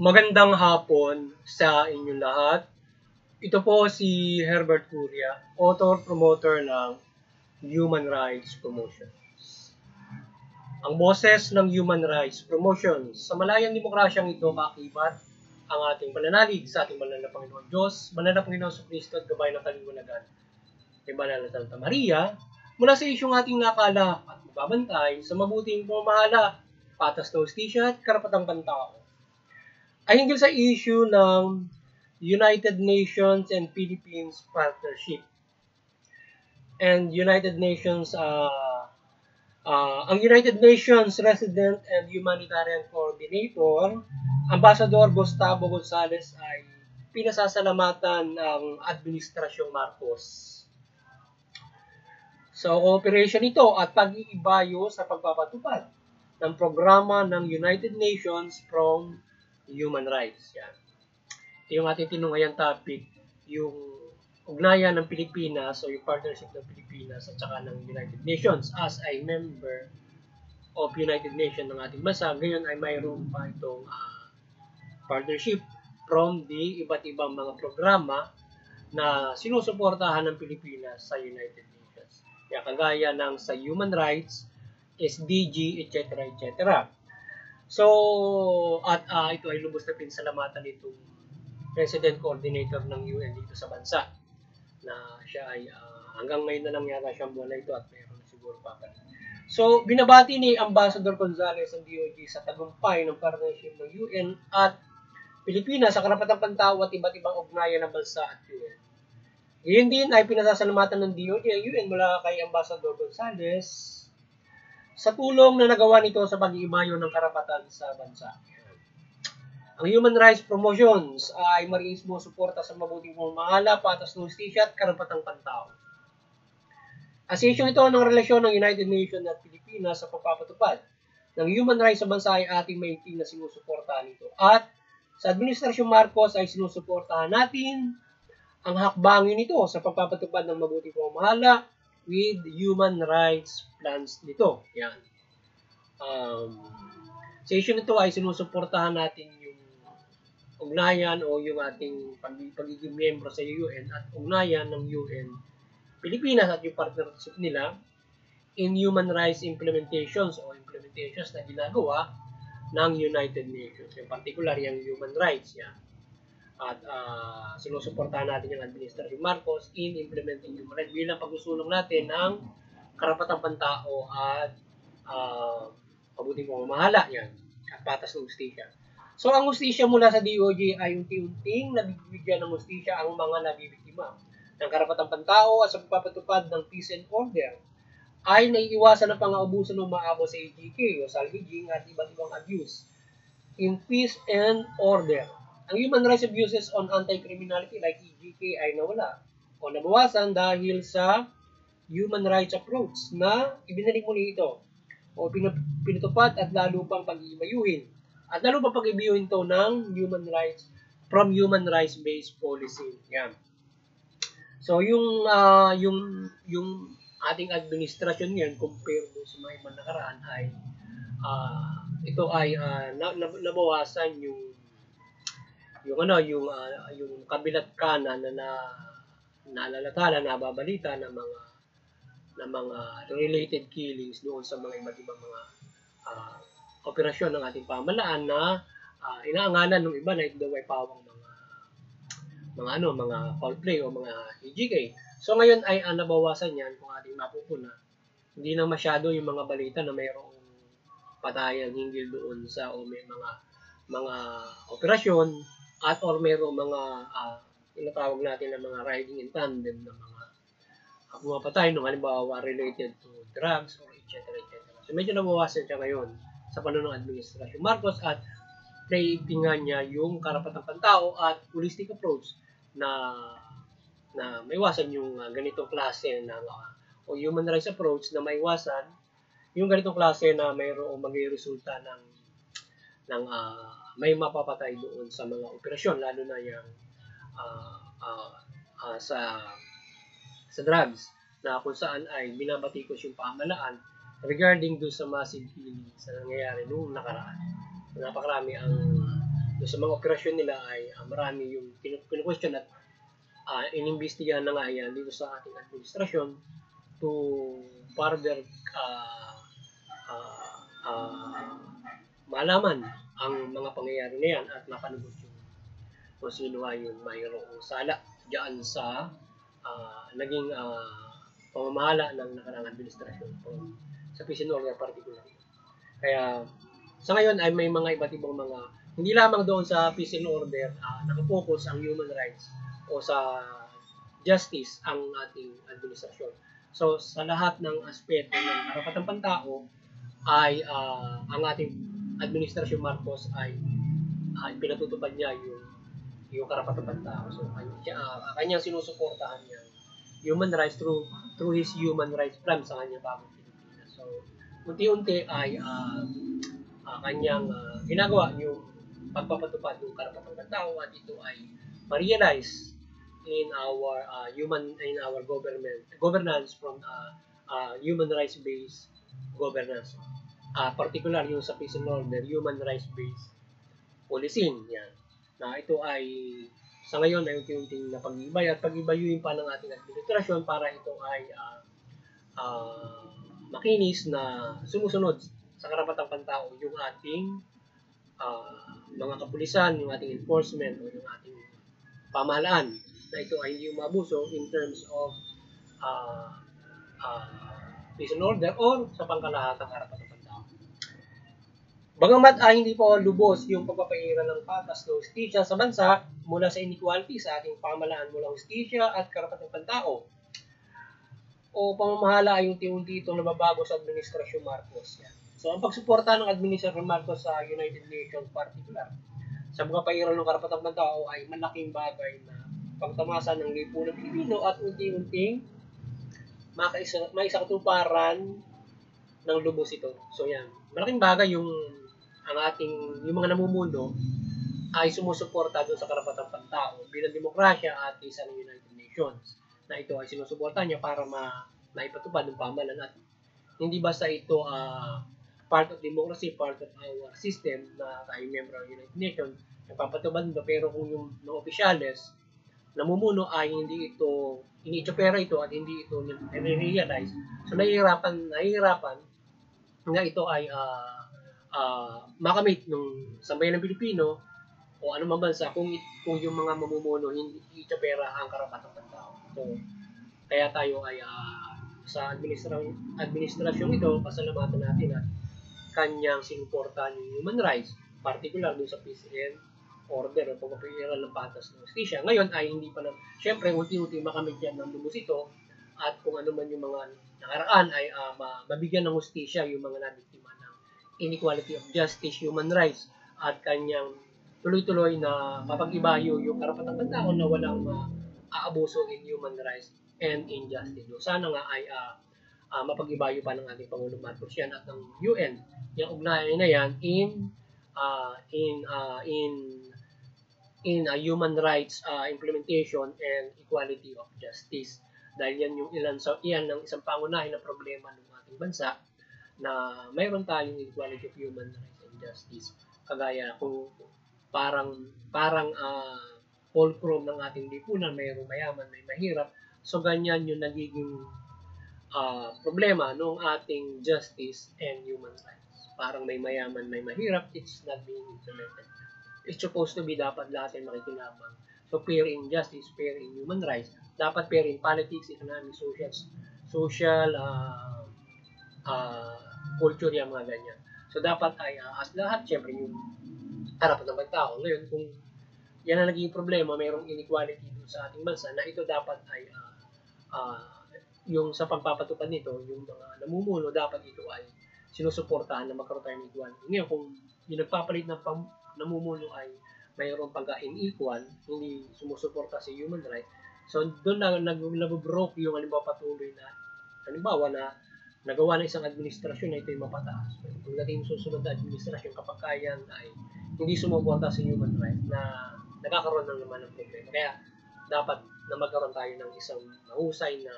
Magandang hapon sa inyong lahat. Ito po si Herbert Curia, author-promoter ng Human Rights Promotion. Ang boses ng Human Rights Promotion. Sa malayang demokrasyang ito, kakibat ang ating pananalig sa ating banal na Panginoon Diyos, banal na Panginoon sa Kristo at gabay ng kaliwanagan kay Banal na Santa Maria, mula sa isyong ating nakala at magbabantay sa mabuting pamamahala, patas na hustisya at karapatang pantao. Ay hinggil sa issue ng United Nations and Philippines Partnership. And ang United Nations Resident and Humanitarian Coordinator, Ambassador Gustavo Gonzales, ay pinasasalamatan ng Administrasyong Marcos sa cooperation nito at pag-iibayo sa pagpapatupad ng programa ng United Nations from Human Rights. Yan. Ito yung ating tinungayang topic, yung ugnayan ng Pilipinas o yung partnership ng Pilipinas at saka ng United Nations as a member of United Nations ng ating bansa. Ngayon ay mayroon pa itong partnership from the iba't ibang mga programa na sinusuportahan ng Pilipinas sa United Nations. Kaya kagaya ng sa human rights, SDG, etc. etc. So, at ito ay lubos na pinsalamatan nitong President Coordinator ng UN dito sa bansa na siya ay hanggang ngayon na lang yata siyang buwan na ito at mayroon na siguro pa. So, binabati ni Ambassador Gonzales ang DOJ sa tagumpay ng partnership ng UN at Pilipinas sa karapatang pantao at iba't ibang ugnayan ng bansa at UN. Ngayon din ay pinasasalamatan ng DOJ ang UN mula kay Ambassador Gonzales sa tulong na nagawa nito sa pag-iibayo ng karapatan sa bansa. Ang Human Rights Promotions ay mariis mo suporta sa mabuting pamamahala, patas na hustisya at karapatang pantao. Asisyon ito ng relasyon ng United Nations at Pilipinas sa pagpapatupad ng human rights sa bansa ay ating maiting na sinusuportahan nito. At sa Administrasyong Marcos ay sinusuportahan natin ang hakbangin nito sa pagpapatupad ng mabuting pamamahala with human rights plans nito. Yan. Sa issue nito ay sinusuportahan natin yung ugnayan o yung ating pagiging miyembro sa UN at ugnayan ng UN Pilipinas at yung partnership nila in human rights implementations o implementations na ginagawa ng United Nations. In particular, yung human rights. Yan. At sinusuportahan natin yung Administrasyong Marcos in implementing human rights bilang pagsusulong natin ng karapatang pantao at mabuting pamamahala yan at patas ng hustisya. So ang hustisya mula sa DOJ ay unti-unting nabibigyan ng hustisya ang mga nabibiktima ng karapatang pantao at sa pagpapatupad ng peace and order ay naiiwasan ang pang-aabuso ng maabo sa AGK o salvaging at iba't ibang abuse in peace and order. Ang human rights abuses on anti-criminality like EGK ay nawala o nabawasan dahil sa human rights approach na ibinalik muli ito o pinatupad at lalo pang pag-iibayuhin at lalo pang pag-iibayuhin ito ng human rights from human rights based policy. Yan. So yung ating administrasyon ngayon compare mo sa mga ibang nakaraan ay ito ay nabawasan yung kabilat kanan na nalalathala, nababalita ng mga related killings doon sa mga iba't ibang mga operasyon ng ating pamahalaan na inaangalan ng iba na ito daw ay pawang mga foul play o mga EGK. So ngayon ay nabawasan yan kung ating mapupuna. Hindi na masyado yung mga balita na mayroong patayan hinggil doon sa o may mga operasyon at or mayroong mga tinatawag natin na mga riding in tandem na mga pumapatay nung halimbawa related to drugs or etc. So medyo nabawasan siya ngayon sa panahon ng Administrasyong Marcos at naiitingan niya yung karapatang pantao at holistic approach na maiwasan yung ganitong klase ng o human rights approach na maiwasan yung ganitong klase na mayroong magre-resulta ng may mapapatay doon sa mga operasyon, lalo na yung sa drugs na kung saan ay binabatikos yung pamahalaan regarding doon sa massive killings na nangyayari noong nakaraan. Napakarami ang sa mga operasyon nila ay marami yung kinu-question at inimbestigahan na nga yan dito sa ating administrasyon to further malaman ang mga pangyayari na yan at mapanagot yung kung sino ay yung mayroong sala diyan sa naging pamamahala ng nakarang administrasyon sa peace and order particular. Kaya sa ngayon ay may mga iba't ibang mga hindi lamang doon sa peace and order nakapokus ang human rights o sa justice ang ating administrasyon. So sa lahat ng aspeto ng karapatang pantao ay ang ating administrasyon Marcos ay pinatutupad niya yung karapatang pantao. So kanyang sinusuportahan niya human rights through his human rights plan sa kanyang bagong Pilipinas. So unti-unti ay kanyang ginagawa yung pagpapatupad ng karapatang pantao at ito ay ma-realize in our governance from human rights based governance. Particular yung sa peace and order, human rights based policing yan. Na ito ay sa ngayon ay unti-unting napag-ibay at pag-ibayuin pa ng ating administrasyon para ito ay makinis na sumusunod sa karapatang pantao yung ating mga kapulisan, yung ating enforcement o yung ating pamahalaan na ito ay hindi umabuso in terms of peace and order or sa pangkalahatang karapatang pantao. Bagamat hindi pa lubos yung pagpapaira ng patas ng hustisya sa bansa mula sa inequality sa ating pamahalaan mula hustisya at karapatang pantao o pamamahala ay unti-unti itong nababago sa administrasyon Marcos. Yan. So ang pagsuporta ng administrasyon Marcos sa United Nations particular sa mga pairal ng karapatang pantao ay malaking bagay na pagtamasa ng lipunang Pilipino at unti-unting maisakatuparan ng lubos ito. So yan, malaking bagay yung mga namumuno ay sumusuporta doon sa karapatang pantao bilang demokrasya at isa ng United Nations na ito ay sinusuporta niya para maipatupad ng pamahalaan natin. Hindi basta ito part of democracy, part of our system na tayo member ng United Nations, nagpapatupad nito, pero kung yung mga opisyales namumuno ay hindi ito ini-opera ito at hindi ito nire-realize, so nahihirapan na ito ay makamit ng sambayan ng Pilipino o anumang bansa kung yung mga mamumuno hindi i-opera ang karapatang pantao. So kaya tayo ay sa administrasyon ito, pasalamatan natin at kanyang sinuportahan yung human rights, particular dun sa peace and order o pagpapagiran ng patas ng hustisya. Ngayon ay hindi pa na, syempre unti-unti makamit yan ng lubos ito at kung ano man yung mga nakaraan ay mabigyan ng hustisya yung mga nabiktima ng inequality of justice, human rights at kanyang tuloy-tuloy na mapag-ibayo yung karapatang pantao na walang aabuso in human rights and injustice. So, sana nga ay mapag-ibayo pa ng ating Pangulong Marcos yan at ng UN yung ugnayan na yan in human rights implementation and equality of justice. Dahil yan yung iyan ng isang pangunahin na problema ng ating bansa na mayroon tayong equality of human rights and justice. Kagaya kung parang fulcrum ng ating lipunan, mayroong mayaman, may mahirap. So ganyan yung nagiging problema ng ating justice and human rights. Parang may mayaman, may mahirap, it's not being implemented. It's supposed to be dapat lahat ay makikinabang. So fair in justice, fair in human rights, dapat fair in politics, economic, social culture, yung mga ganyan. So dapat ay as lahat, syempre yung harap ng tao. Ngayon, kung yan ang naging problema, mayroong inequality dun sa ating bansa, na ito dapat ay yung sa pagpapatupad nito, yung mga namumuno, dapat ito ay sinusuportahan na magkaroon tayo ng equality. Ngayon, kung yung nagpapalit ng namumuno ay mayroong pagka-inequal, hindi sumusuporta sa human rights, so doon na nag-broke yung patuloy na nagawa ng isang administrasyon na ito yung mapataas. Kung natin susunod na administrasyon, kapag kaya ay hindi sumuporta sa human rights, na nagkakaroon ng naman ng problema. Kaya dapat na magkaroon tayo ng isang mahusay na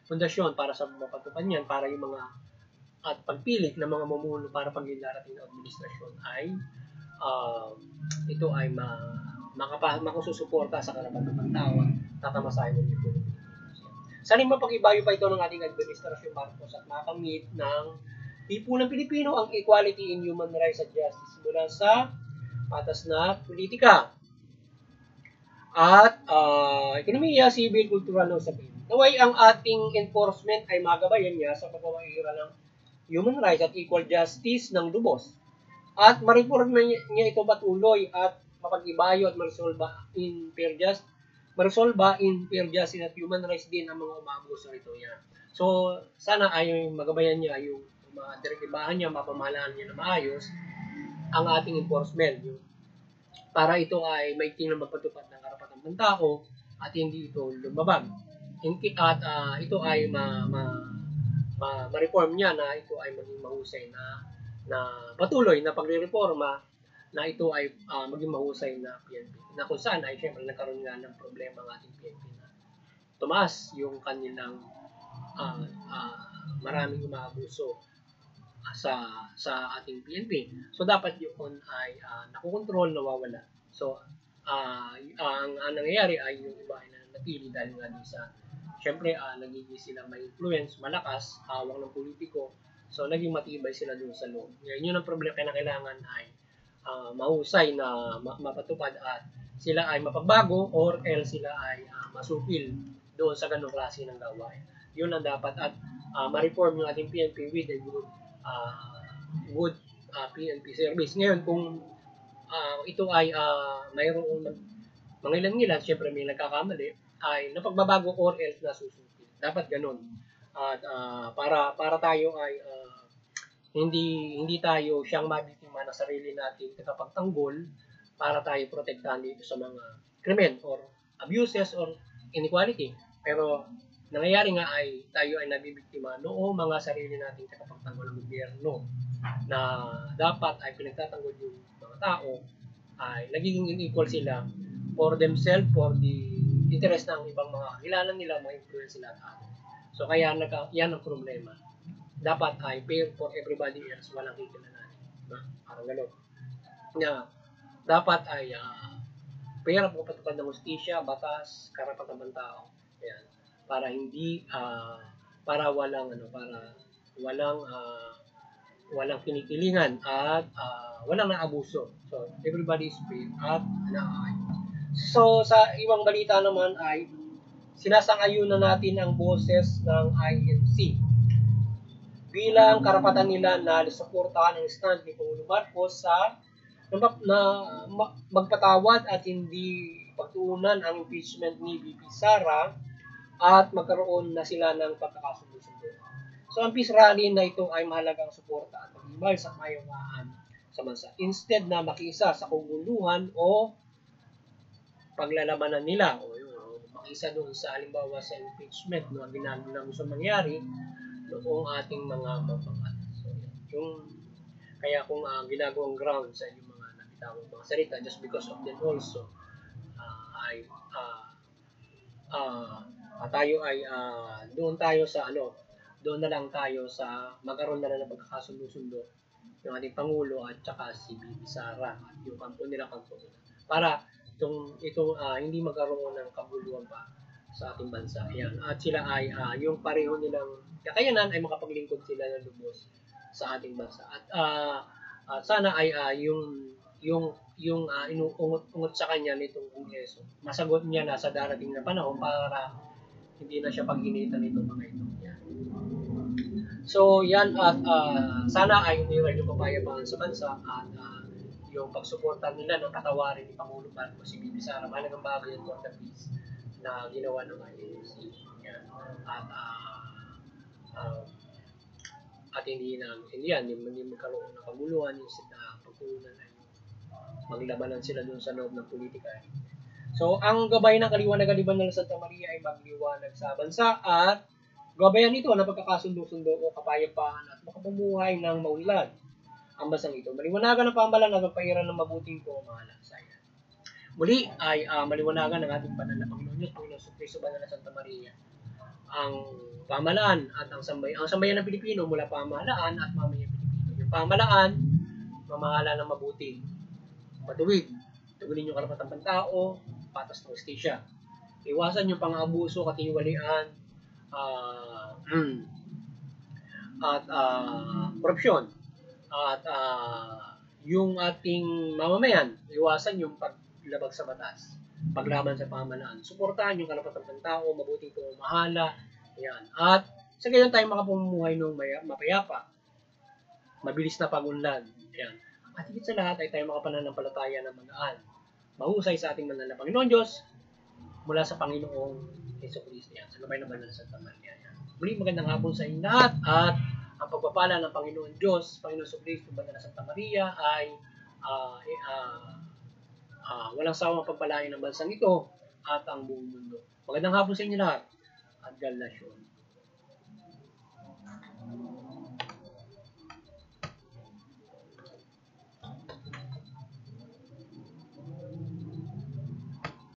pundasyon para sa mapatupad niyan, para yung mga at pagpilit ng mga mamumuno para pag darating ng administrasyon ay ito ay makasusuporta sa karapatan ng tao at tatamasahin ng Pilipinas. Sana'y mapag-ibayo pa ito ng ating Administrasyon Marcos at makamit ng lipunang Pilipino ang equality in human rights at justice mula sa patas na politika at ekonomiya, civil, kultural o sabihin. Naway ang ating enforcement ay magabayan niya sa pagmamahira ng human rights at equal justice ng lubos. At ma-reform niya ito patuloy at mapag-ibayo at ma-resolba in fair justice at human rights din ang mga umaabuso nito niya. So, sana ay magabayan niya yung mga direktibahan niya, mapamahalaan niya na maayos ang ating enforcement. Para ito ay maigting na magpatupad ng karapatan ng tao at hindi ito lumabag. At ito ay ma-reform niya na ito ay maging mahusay na patuloy na pagre-reforma na ito ay maging mahusay na PNP. Na kung saan ay syempre nagkaroon nga ng problema ang ating PNP na tumaas yung kanilang maraming umaabuso sa ating PNP. So dapat yun ay nakokontrol, nawawala. So ang nangyayari ay yung iba ay nanatili dahil nga sa syempre nagiging sila may influence, malakas, hawak ng politiko. So naging matibay sila doon sa loob. Yun ang problema, kaya kailangan ay mahusay na mapatupad at sila ay mapagbago or else sila ay masupil doon sa ganung klase ng gawain. Yun ang dapat at ma-reform yung ating PNP with a good PNP service. Ngayon, kung ito ay mayroong mangilan-ngilan, syempre may nagkakamali, ay napagbabago or else na susupil. Dapat ganun. At para tayo ay hindi tayo siyang mabiktima na sarili natin kapagtanggol para tayo protektahan dito sa mga krimen or abuses or inequality. Pero nangyayari nga ay tayo ay nabibiktima noong mga sarili nating kapagtanggol ng gobyerno na dapat ay pinagtatanggol yung mga tao ay nagiging unequal sila for themselves, for the interest ng ibang mga kilala nila, mga influence sila at atin. So kaya yan ang problema. Dapat ay fair for everybody else, walang kikilalanin. Parang gano'n. Dapat ay fair ang pagpatupad ng hustisya, batas, karapatan ng tao. Ayan. Para hindi para walang walang kinikilingan at walang naabuso. So everybody is fair at naayos. So sa ibang balita naman ay sinasang-ayunan natin ang boses ng INC bilang karapatan nila na suportahan ang stand ni Pangulong Marcos sa magpatawad at hindi pagtuunan ang impeachment ni VP Sara at magkaroon na sila ng pagkakasundo-sundo. So ang peace rally na ito ay mahalagang suporta at pag-ibig sa mayawaan sa bansa. Instead na makiisa sa kuguluhan o paglalabanan nila o makiisa doon sa halimbawa sa impeachment na ginagawa gusto mangyari noong ating mga mapangat. So, kaya kung ginagawang ground sa inyong mga nabitawang mga salita, just because of them also, tayo ay doon na lang tayo sa magkaroon na lang ng pagkakasundo-sundo yung ating Pangulo at saka si Bibi Sara at yung kampo nila para itong hindi magkaroon ng kabuluhan pa sa ating bansa. Ayan. At sila ay yung pareho nilang kakayanan ay makapaglingkod sila ng lubos sa ating bansa. At sana ay yung inuungot sa kanya nitong Kongreso, masagot niya na sa darating na panahon para hindi na siya pag-initan nitong mga ito. Yan. So yan at sana ay umiral yung kapayapaan sa bansa at yung pagsuporta nila ng katawarin ni Pangulong Marcos si Bibi Sara, mahalagang bagay yan for the peace na ginawa ng INC. Yan. At hindi magkaroon ng kaguluhan, yung pagtuunan ay maglabanan sila doon sa loob ng politika. So, ang gabay ng kaliwanag-aliban ng Santa Maria ay magliwanag sa bansa at gabayan ito ng pagkakasundo-sundo o kapayapaan at makapumuhay ng maunlad ang bansang ito. Maliwanagan ang pamahalaan at magpahiran ng mabuting pamamahala sa iyan. Muli ay maliwanagan ng ating banal na Panginoon Diyos, Panginoon Jesucristo, banal na Santa Maria, ang pamahalaan at ang sambayan ng Pilipino mula pamahalaan at mamayan Pilipino. Yung pamahalaan, mamahala ng mabuti matuwid. Tugunin yung karapatang pantao, patas ng hustisya. Iwasan yung pang-abuso, katiwalian, at korupsyon. At yung ating mamamayan, iwasan yung paglabag sa batas, paglaban sa pamahalaan. Suportahan yung karapatang pantao, mabuting pamamahala. Yan. At sa gayon tayo makapamumuhay ng mapayapa, mabilis na pagunlad. Yan. At higit sa lahat ay tayo makapananampalataya ng magaan, mahusay sa ating manal na Panginoon Diyos mula sa Panginoong Jesucristo. Yan. Sa gabay ng Banal na Santa Maria. Yan. Muli magandang hapon sa inyo lahat at ang pagpapala ng Panginoon Diyos, Panginoon Jesucristo, Banal na Santa Maria ay walang sawang pagpalain ng bansang ito at ang buong mundo. Magandang hapon sa inyo lahat at God bless you.